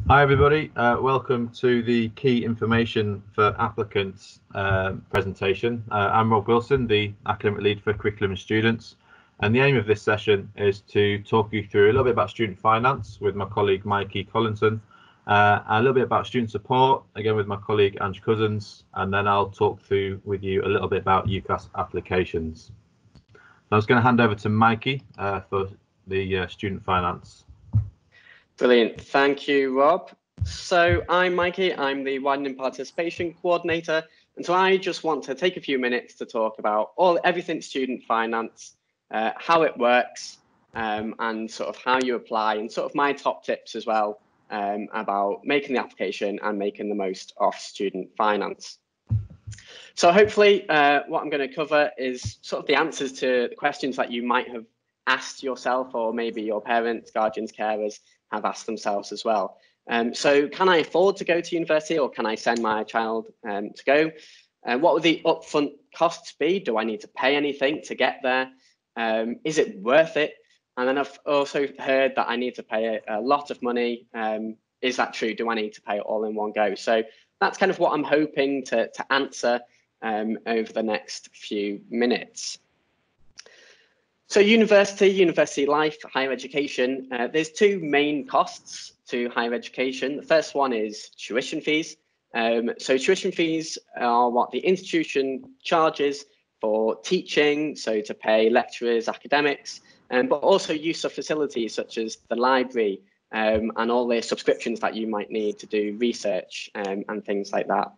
Hi everybody, welcome to the Key Information for Applicants presentation. I'm Rob Wilson, the Academic Lead for Curriculum and Students, and the aim of this session is to talk you through a little bit about student finance with my colleague Mikey Collinson, and a little bit about student support, again with my colleague Ange Cousins, and then I'll talk through with you a little bit about UCAS applications. So I was going to hand over to Mikey for the student finance. Brilliant, thank you, Rob. So I'm Mikey, I'm the Widening Participation Coordinator, and so I just want to take a few minutes to talk about everything student finance, how it works, and sort of how you apply, and sort of my top tips as well about making the application and making the most of student finance. So hopefully what I'm going to cover is sort of the answers to the questions that you might have asked yourself, or maybe your parents, guardians, carers have asked themselves as well. So can I afford to go to university, or can I send my child to go? What would the upfront costs be? Do I need to pay anything to get there? Is it worth it? And then I've also heard that I need to pay a lot of money. Is that true? Do I need to pay it all in one go? So that's kind of what I'm hoping to answer over the next few minutes. So university life, higher education, there's two main costs to higher education. The first one is tuition fees. So tuition fees are what the institution charges for teaching, so to pay lecturers, academics, but also use of facilities such as the library and all the subscriptions that you might need to do research and things like that.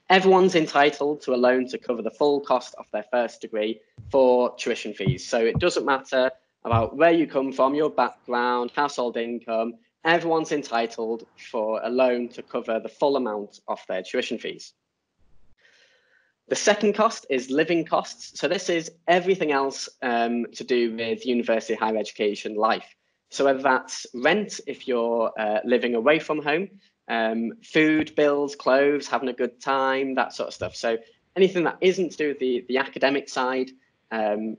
Everyone's entitled to a loan to cover the full cost of their first degree for tuition fees. So it doesn't matter about where you come from, your background, household income, everyone's entitled for a loan to cover the full amount of their tuition fees. The second cost is living costs. So this is everything else to do with university higher education life. So whether that's rent, if you're living away from home, food, bills, clothes, having a good time, that sort of stuff. So anything that isn't to do with the academic side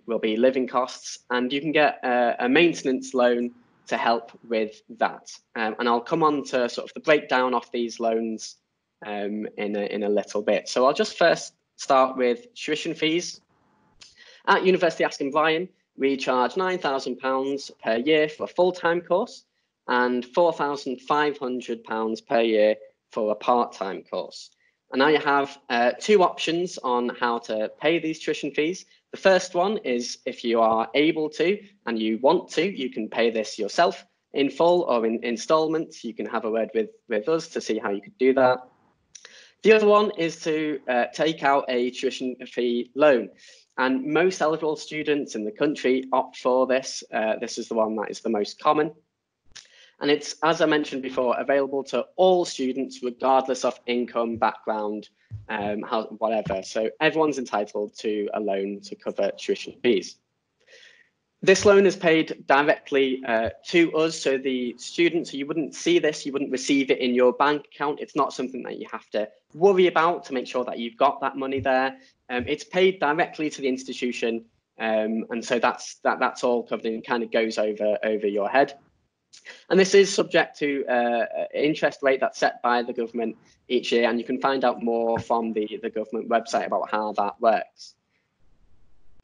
will be living costs, and you can get a maintenance loan to help with that. And I'll come on to sort of the breakdown of these loans in a little bit. So I'll just first start with tuition fees. At University Aston Bryan, we charge £9,000 per year for a full-time course and £4,500 per year for a part-time course. And now you have two options on how to pay these tuition fees. The first one is if you are able to and you want to, you can pay this yourself in full or in installments. You can have a word with us to see how you could do that. The other one is to take out a tuition fee loan. And most eligible students in the country opt for this. This is the one that is the most common. And it's, as I mentioned before, available to all students, regardless of income, background, whatever. So everyone's entitled to a loan to cover tuition fees. This loan is paid directly to us. So the students, you wouldn't see this, you wouldn't receive it in your bank account. It's not something that you have to worry about to make sure that you've got that money there. It's paid directly to the institution. And so that's all covered and kind of goes over your head. And this is subject to interest rate that's set by the government each year, and you can find out more from the government website about how that works.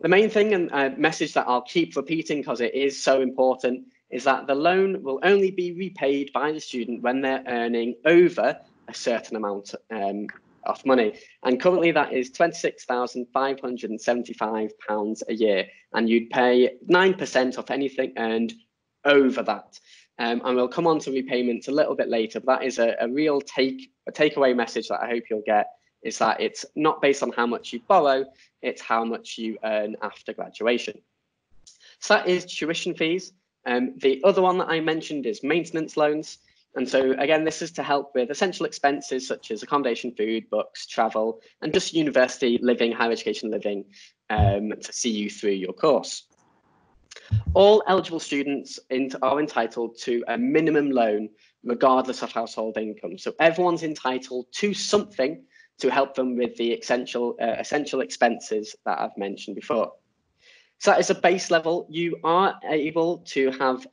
The main thing and message that I'll keep repeating because it is so important is that the loan will only be repaid by the student when they're earning over a certain amount of money. And currently that is £26,575 a year, and you'd pay 9% of anything earned over that. And we'll come on to repayments a little bit later, but that is a real takeaway message that I hope you'll get, is that it's not based on how much you borrow, it's how much you earn after graduation. So that is tuition fees. The other one that I mentioned is maintenance loans. And so again, this is to help with essential expenses such as accommodation, food, books, travel, and just university living, higher education living to see you through your course. All eligible students are entitled to a minimum loan regardless of household income. So everyone's entitled to something to help them with the essential expenses that I've mentioned before. So as a base level, you are able to have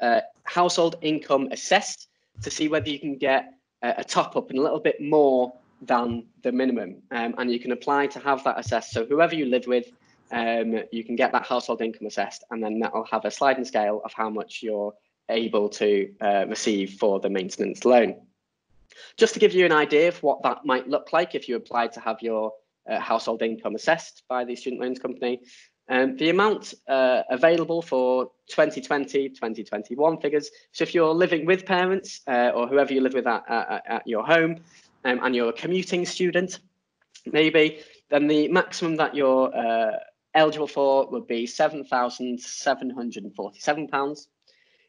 household income assessed to see whether you can get a top up and a little bit more than the minimum, and you can apply to have that assessed. So whoever you live with, you can get that household income assessed, and then that will have a sliding scale of how much you're able to receive for the maintenance loan. Just to give you an idea of what that might look like if you applied to have your household income assessed by the student loans company, the amount available for 2020, 2021 figures. So if you're living with parents or whoever you live with at your home, and you're a commuting student, maybe, then the maximum that you're eligible for would be £7,747.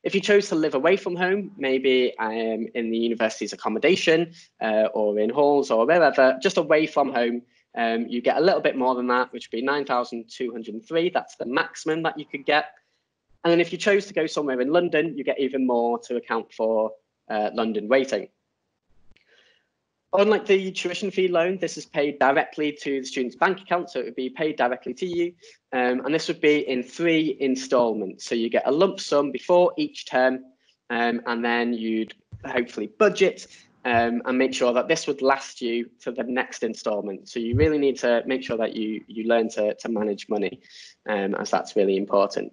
If you chose to live away from home, maybe in the university's accommodation or in halls or wherever, just away from home, you get a little bit more than that, which would be 9,203. That's the maximum that you could get. And then if you chose to go somewhere in London, you get even more to account for London waiting. Unlike the tuition fee loan, this is paid directly to the student's bank account, so it would be paid directly to you. And this would be in 3 installments. So you get a lump sum before each term, and then you'd hopefully budget and make sure that this would last you to the next installment. So you really need to make sure that you learn to manage money, as that's really important.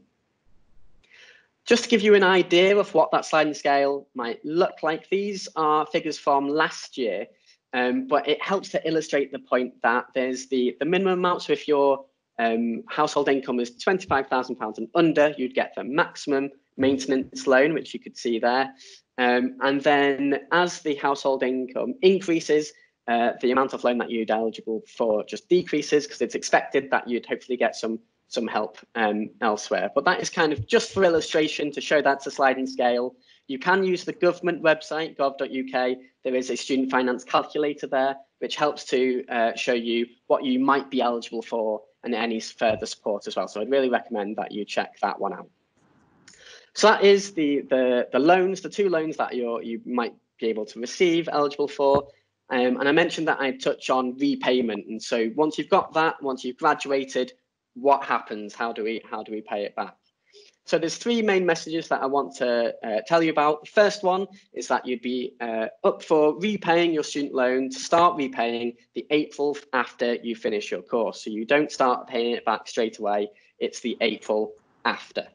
Just to give you an idea of what that sliding scale might look like, these are figures from last year. But it helps to illustrate the point that there's the minimum amount. So if your household income is £25,000 and under, you'd get the maximum maintenance loan, which you could see there. And then as the household income increases, the amount of loan that you'd eligible for just decreases, because it's expected that you'd hopefully get some help elsewhere. But that is kind of just for illustration to show that's a sliding scale. You can use the government website, gov.uk. There is a student finance calculator there, which helps to show you what you might be eligible for and any further support as well. So I'd really recommend that you check that one out. So that is the loans, the 2 loans that you might be able to receive, eligible for. And I mentioned that I'd touch on repayment. And so once you've got that, once you've graduated, what happens? How do we pay it back? So there's 3 main messages that I want to tell you about. The first one is that you'd be up for repaying your student loan to start repaying the April after you finish your course. So you don't start paying it back straight away. It's the April after.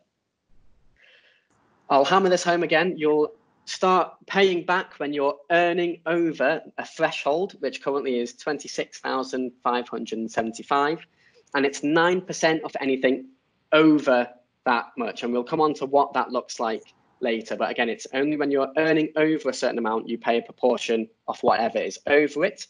I'll hammer this home again. You'll start paying back when you're earning over a threshold, which currently is 26,575, and it's 9% of anything over that much. And we'll come on to what that looks like later. But again, it's only when you're earning over a certain amount, you pay a proportion of whatever is over it.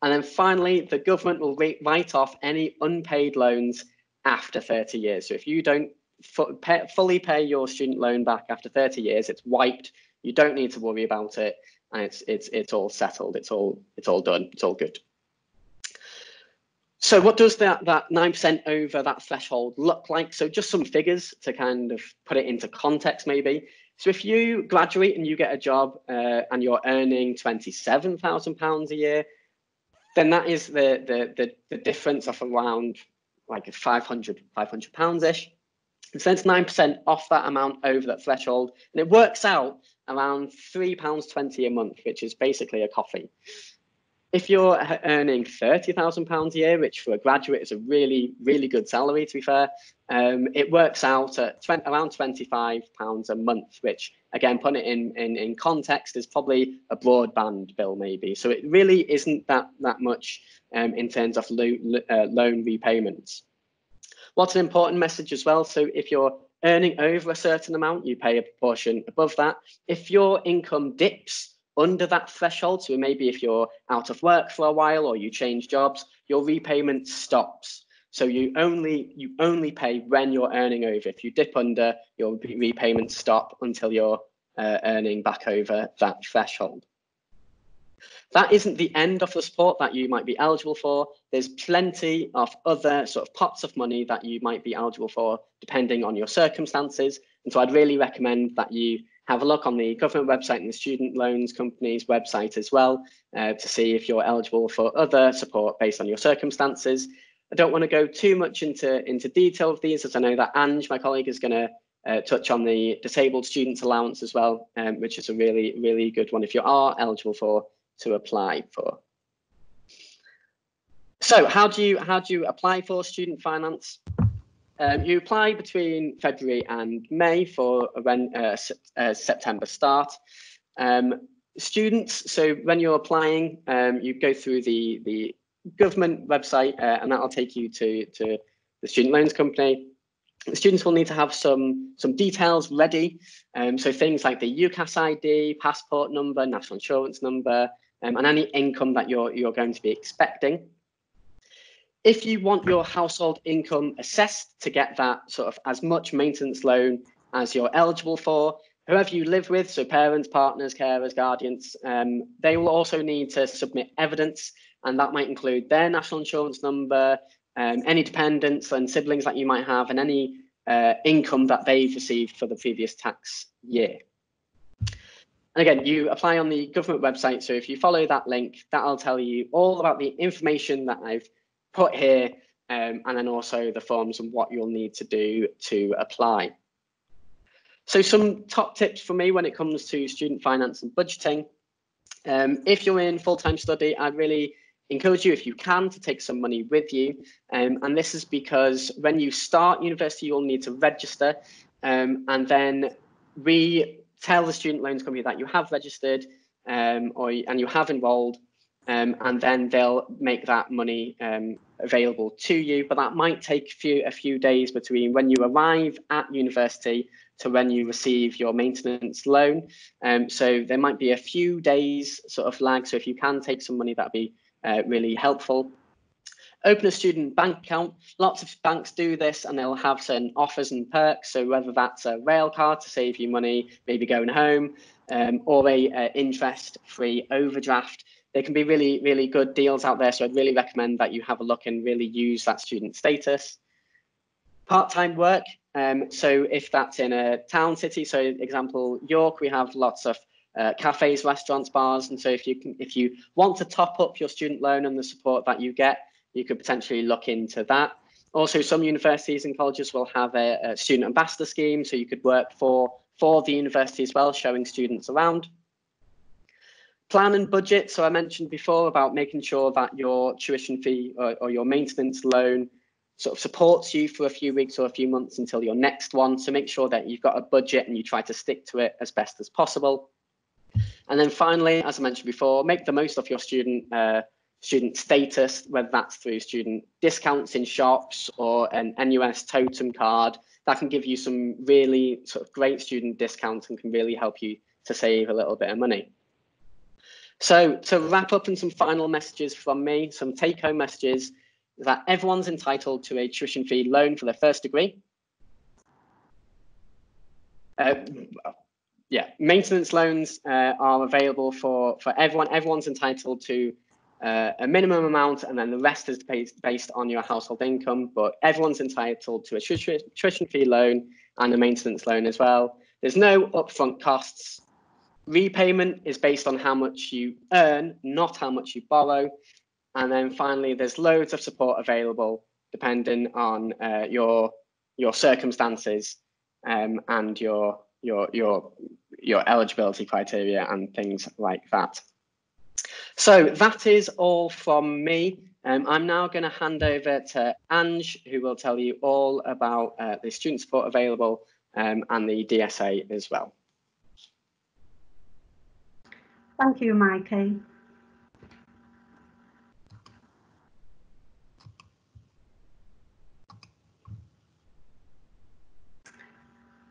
And then finally, the government will write off any unpaid loans after 30 years. So if you don't fully pay your student loan back after 30 years, it's wiped. You don't need to worry about it. And it's all settled. It's all done. It's all good. So what does that 9% over that threshold look like? So just some figures to kind of put it into context maybe. So if you graduate and you get a job and you're earning £27,000 a year, then that is the difference of around like £500-ish. So that's 9% off that amount over that threshold. And it works out around £3.20 a month, which is basically a coffee. If you're earning £30,000 a year, which for a graduate is a really, really good salary, to be fair, it works out at around £25 a month, which, again, putting it in context, is probably a broadband bill, maybe. So it really isn't that much in terms of loan repayments. What's an important message as well? So if you're earning over a certain amount, you pay a proportion above that. If your income dips under that threshold, so maybe if you're out of work for a while or you change jobs, your repayment stops. So you only pay when you're earning over. If you dip under, your repayments stop until you're earning back over that threshold. That isn't the end of the support that you might be eligible for. There's plenty of other sort of pots of money that you might be eligible for depending on your circumstances. And so I'd really recommend that you have a look on the government website and the student loans company's website as well to see if you're eligible for other support based on your circumstances. I don't want to go too much into detail of these, as I know that Ange, my colleague, is going to touch on the disabled students allowance as well, which is a really good one if you are eligible to apply for. So how do you apply for student finance? You apply between February and May for a September start. Students, so when you're applying, you go through the government website, and that'll take you to the student loans company. The students will need to have some details ready, so things like the UCAS ID, passport number, national insurance number, and any income that you're going to be expecting. If you want your household income assessed to get that sort of as much maintenance loan as you're eligible for, whoever you live with, so parents, partners, carers, guardians, they will also need to submit evidence, and that might include their national insurance number, any dependents and siblings that you might have, and any income that they've received for the previous tax year. And again, you apply on the government website, so if you follow that link, that'll tell you all about the information that I've put here, and then also the forms and what you'll need to do to apply. So some top tips for me when it comes to student finance and budgeting. If you're in full-time study, I'd really encourage you, if you can, to take some money with you. And this is because when you start university, you'll need to register. And then we tell the student loans company that you have registered and you have enrolled. And then they'll make that money available to you, but that might take a few days between when you arrive at university to when you receive your maintenance loan. So there might be a few days sort of lag. So if you can take some money, that'd be really helpful. Open a student bank account. Lots of banks do this, and they'll have certain offers and perks. So whether that's a rail card to save you money, maybe going home, or a interest-free overdraft. There can be really good deals out there. So I'd really recommend that you have a look and really use that student status. Part-time work. So if that's in a town city, so example, York, we have lots of cafes, restaurants, bars. And so if you want to top up your student loan and the support that you get, you could potentially look into that. Also, some universities and colleges will have a student ambassador scheme. So you could work for the university as well, showing students around. Plan and budget. So I mentioned before about making sure that your tuition fee or your maintenance loan sort of supports you for a few weeks or a few months until your next one. So make sure that you've got a budget and you try to stick to it as best as possible. And then finally, as I mentioned before, make the most of your student status, whether that's through student discounts in shops or an NUS totem card. That can give you some really sort of great student discounts and can really help you to save a little bit of money. So to wrap up, and some final messages from me, some take-home messages, that everyone's entitled to a tuition fee loan for their first degree. Maintenance loans are available for everyone. Everyone's entitled to a minimum amount, and then the rest is based on your household income, but everyone's entitled to a tuition fee loan and a maintenance loan as well. There's no upfront costs. Repayment is based on how much you earn, not how much you borrow. And then finally, there's loads of support available depending on your circumstances and your eligibility criteria and things like that. So that is all from me. I'm now going to hand over to Ange, who will tell you all about the student support available and the DSA as well. Thank you, Mikey.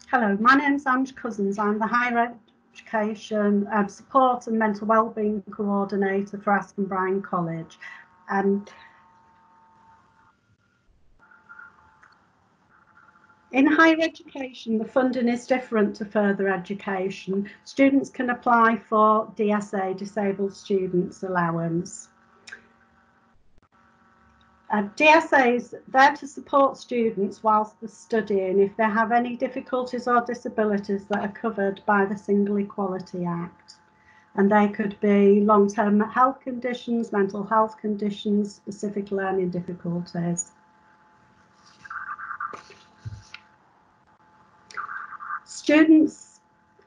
Hello, my name is Ange Cousins. I'm the Higher Education Support and Mental Wellbeing Coordinator for Aston Bryan College. In higher education, the funding is different to further education. Students can apply for DSA, Disabled Students Allowance. DSA is there to support students whilst they're studying if they have any difficulties or disabilities that are covered by the Single Equality Act. And they could be long-term health conditions, mental health conditions, specific learning difficulties. Students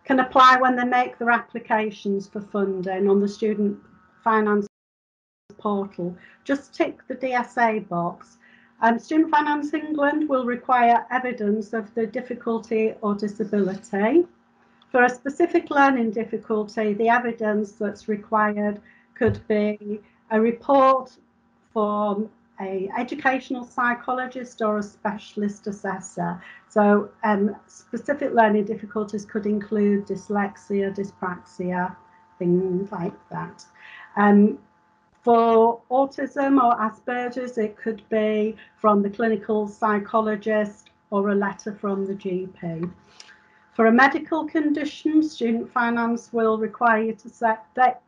can apply when they make their applications for funding on the Student Finance portal. Just tick the DSA box. Student Finance England will require evidence of the difficulty or disability. For a specific learning difficulty, the evidence that's required could be a report from an educational psychologist or a specialist assessor. So specific learning difficulties could include dyslexia, dyspraxia, things like that. For autism or Asperger's, it could be from the clinical psychologist or a letter from the GP. For a medical condition, Student Finance will require you to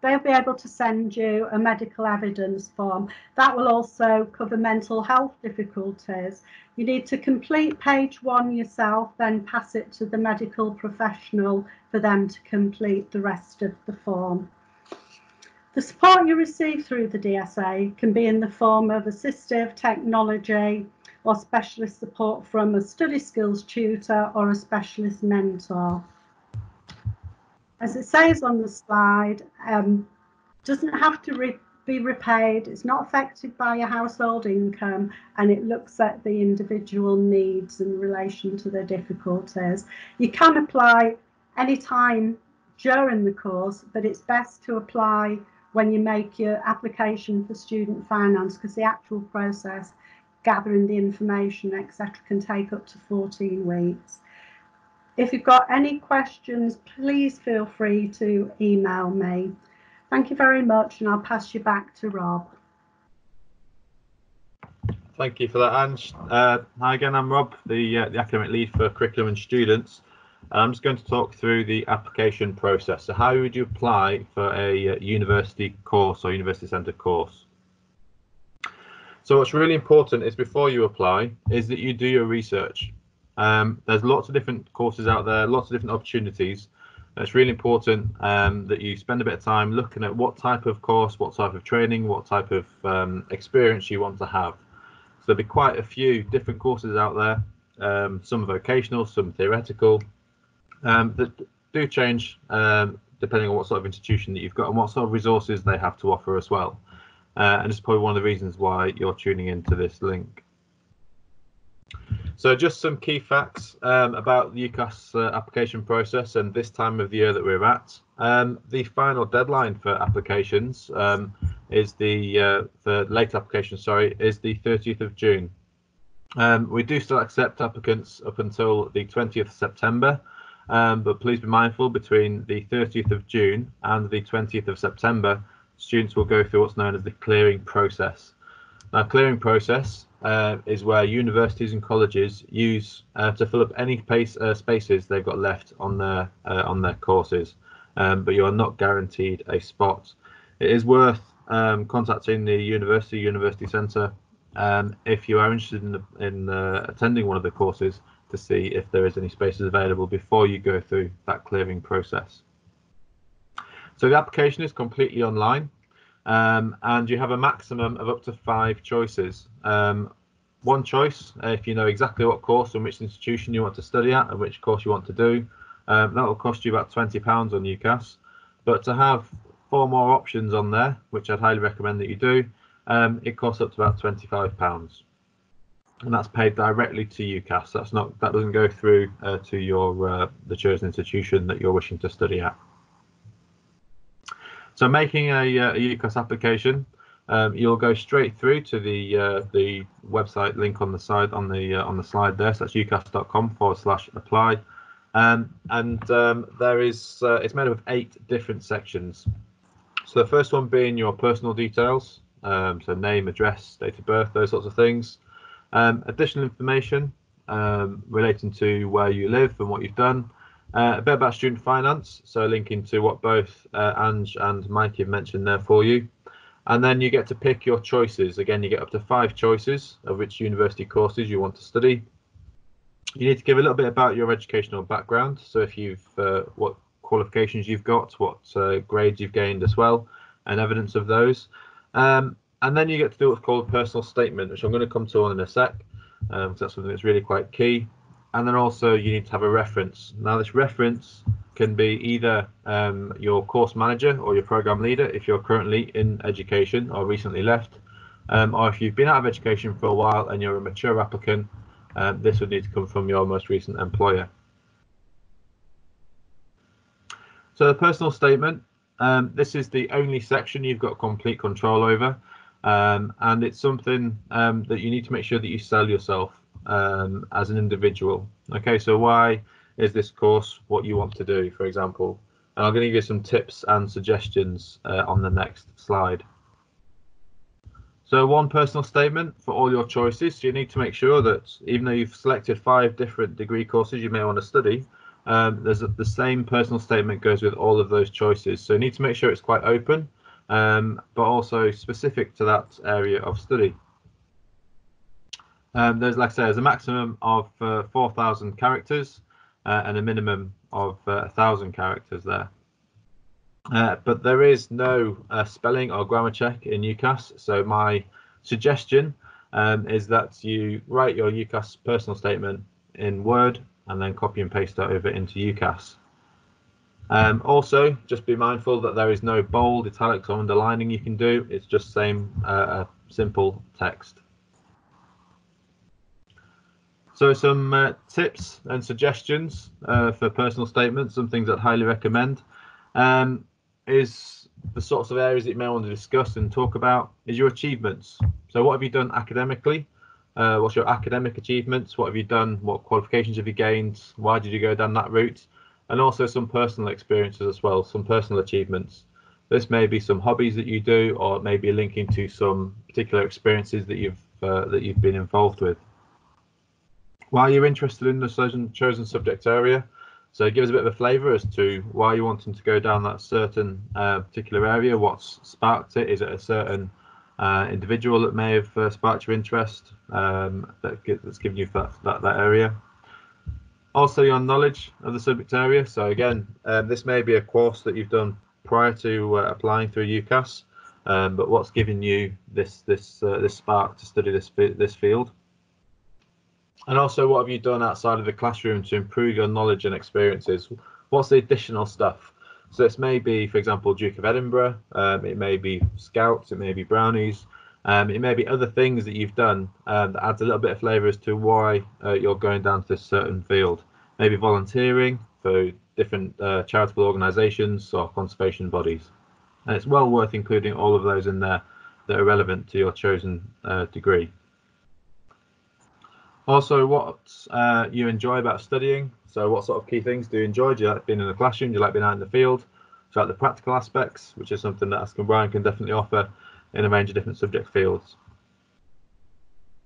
they'll be able to send you a medical evidence form. That will also cover mental health difficulties. You need to complete page 1 yourself, then pass it to the medical professional for them to complete the rest of the form. The support you receive through the DSA can be in the form of assistive technology or specialist support from a study skills tutor or a specialist mentor. As it says on the slide, doesn't have to be repaid, it's not affected by your household income, and it looks at the individual needs in relation to their difficulties. You can apply anytime during the course, but it's best to apply when you make your application for student finance, because the actual process, gathering the information, etc., can take up to 14 weeks. If you've got any questions, please feel free to email me. Thank you very much, and I'll pass you back to Rob. Thank you for that, Ange. Hi again, I'm Rob, the academic lead for curriculum and students. I'm just going to talk through the application process. So how would you apply for a university course or university centre course? So what's really important is before you apply is that you do your research. There's lots of different courses out there, lots of different opportunities. It's really important that you spend a bit of time looking at what type of course, what type of training, what type of experience you want to have. So there'll be quite a few different courses out there, some vocational, some theoretical, that do change depending on what sort of institution that you've got and what sort of resources they have to offer as well. And it's probably one of the reasons why you're tuning into this link. So just some key facts about the UCAS application process and this time of the year that we're at. The final deadline for applications is for late applications, is the 30th of June. We do still accept applicants up until the 20th of September, but please be mindful between the 30th of June and the 20th of September, students will go through what's known as the clearing process. Now, clearing process is where universities and colleges use to fill up any spaces they've got left on their courses, but you are not guaranteed a spot. It is worth contacting the university centre if you are interested in attending one of the courses to see if there is any spaces available before you go through that clearing process. So the application is completely online, and you have a maximum of up to 5 choices. One choice, if you know exactly what course and which institution you want to study at and which course you want to do, that will cost you about £20 on UCAS. But to have 4 more options on there, which I'd highly recommend that you do, it costs up to about £25. And that's paid directly to UCAS. That doesn't go through to your the chosen institution that you're wishing to study at. So making a UCAS application, you'll go straight through to the website link on the side on the slide there. So that's ucas.com/apply, there is it's made up of 8 different sections. So the first one being your personal details, so name, address, date of birth, those sorts of things. Additional information relating to where you live and what you've done. A bit about student finance, so linking to what both Ange and Mike have mentioned there for you. And then you get to pick your choices. Again, you get up to 5 choices of which university courses you want to study. You need to give a little bit about your educational background. So if you've what qualifications you've got, what grades you've gained as well, and evidence of those. And then you get to do what's called a personal statement, which I'm going to come to on in a sec, because that's something that's really quite key. And then also you need to have a reference. Now this reference can be either your course manager or your program leader if you're currently in education or recently left, or if you've been out of education for a while and you're a mature applicant, this would need to come from your most recent employer. So the personal statement, this is the only section you've got complete control over, and it's something that you need to make sure that you sell yourself as an individual. Okay, so why is this course what you want to do, for example? And I'm going to give you some tips and suggestions on the next slide. So one personal statement for all your choices. So you need to make sure that even though you've selected 5 different degree courses you may want to study, the same personal statement goes with all of those choices. So you need to make sure it's quite open, but also specific to that area of study. There's, like I say, there's a maximum of 4,000 characters and a minimum of 1,000 characters there. But there is no spelling or grammar check in UCAS. So my suggestion is that you write your UCAS personal statement in Word and then copy and paste that over into UCAS. Also, just be mindful that there is no bold, italics or underlining you can do. It's just same simple text. So some tips and suggestions for personal statements, some things I'd highly recommend, is the sorts of areas that you may want to discuss and talk about is your achievements. So what have you done academically? What's your academic achievements? What have you done? What qualifications have you gained? Why did you go down that route? And also some personal experiences as well, some personal achievements. This may be some hobbies that you do, or it may be linking to some particular experiences that you've been involved with. Why you're interested in the chosen subject area. So give us a bit of a flavour as to why you're wanting to go down that certain particular area. What's sparked it? Is it a certain individual that may have sparked your interest that's given you that area? Also your knowledge of the subject area. So again, this may be a course that you've done prior to applying through UCAS, but what's given you this spark to study this field? And also, what have you done outside of the classroom to improve your knowledge and experiences? What's the additional stuff? So this may be, for example, Duke of Edinburgh, it may be Scouts, it may be Brownies, it may be other things that you've done that adds a little bit of flavour as to why you're going down to this certain field. Maybe volunteering for different charitable organisations or conservation bodies. And it's well worth including all of those in there that are relevant to your chosen degree. Also, what you enjoy about studying. So what sort of key things do you enjoy? Do you like being in the classroom? Do you like being out in the field? Do you like the practical aspects, which is something that Ask and Brian can definitely offer in a range of different subject fields.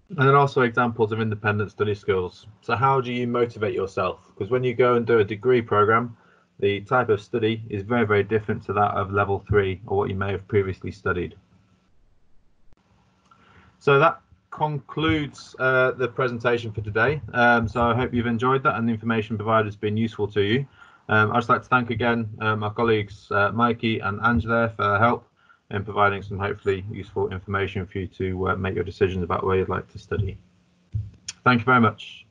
And then also examples of independent study skills. So how do you motivate yourself? Because when you go and do a degree program, the type of study is very, very different to that of level 3 or what you may have previously studied. So that concludes the presentation for today. So I hope you've enjoyed that and the information provided has been useful to you. I'd just like to thank again my colleagues Mikey and Angela for their help in providing some hopefully useful information for you to make your decisions about where you'd like to study. Thank you very much.